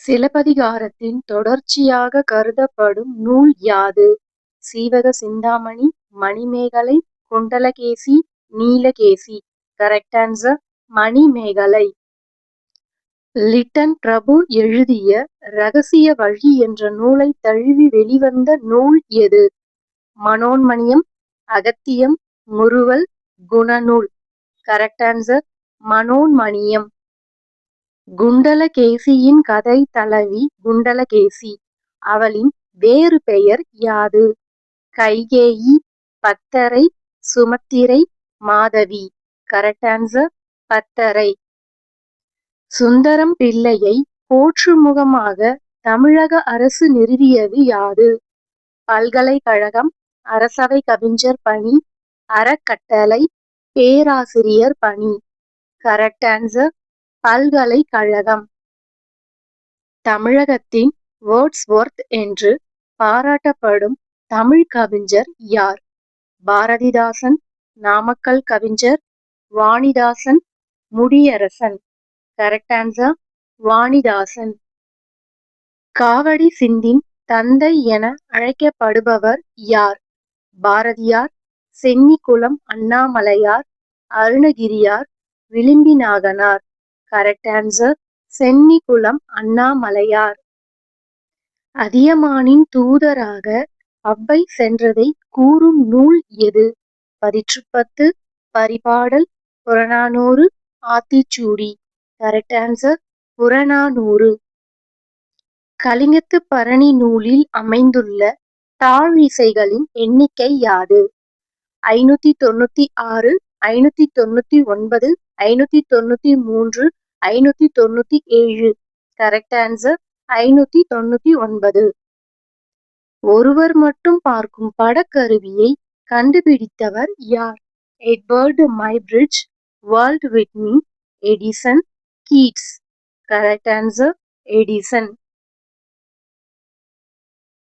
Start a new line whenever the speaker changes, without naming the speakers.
சிலப்பதிகாரத்தின் தொடர்ச்சியாக கருதப்படும் நூல் யாது? Seevaga Chintamani, Manimekalai, Kundalakesi, Neelakesi. Correct answer Manimekalai. Lytton பிரபு எழுதிய ரகசிய வழி என்ற நூலை தழுவி வெளிவந்த நூல் எது? மனோன்மணியம், அகத்தியம், முறுவல், குணநூல். Correct answer Manonmaniyam. குண்டலகேசியின் கதை தலைவி குண்டலகேசி. அவளின் வேறு பெயர் யாது? கைகேயி, பத்தரை, சுமத்திரை, மாதவி. கரெக்ட் ஆன்சர் பத்தரை. சுந்தரம் பிள்ளையை போற்றுமுகமாக தமிழக அரசு நிறுவியது யாது? பல்கலைக்கழகம், அரசவை கவிஞர் பணி, அறக்கட்டளை, பேராசிரியர் பணி. கரெக்ட் ஆன்சர் பல்கலைக்கழகம். தமிழகத்தின் வேர்ட்ஸ்வொர்த் என்று பாராட்டப்படும் தமிழ் கவிஞர் யார்? பாரதிதாசன், நாமக்கல் கவிஞர் வாணிதாசன், முடியரசன். Correct answer Vanidasan. காவடி சிந்தின் தந்தை என அழைக்கப்படுபவர் யார்? பாரதியார், சென்னிகுளம் அண்ணாமலையார், அருணகிரியார், விளிம்பிநாகனார். Correct answer Chennikulam Annamalaiyar. அதியமானின் தூதராக அவ்வை சென்றதை கூறும் நூல் எது? பதிற்றுப்பத்து, பரிபாடல், புறநானூறு, ஆத்திச்சூடி. Correct answer Purananuru. கலிங்கத்து பரணி நூலில் அமைந்துள்ள தாழிசைகளின் எண்ணிக்கை யாது? 596, 599, 593, 597. Correct answer 599. ஒருவர் மட்டும் பார்க்கும் படக்கருவியை கண்டுபிடித்தவர் யார்? Edward Muybridge, Walt Whitney, Edison, Keats. Correct answer Edison.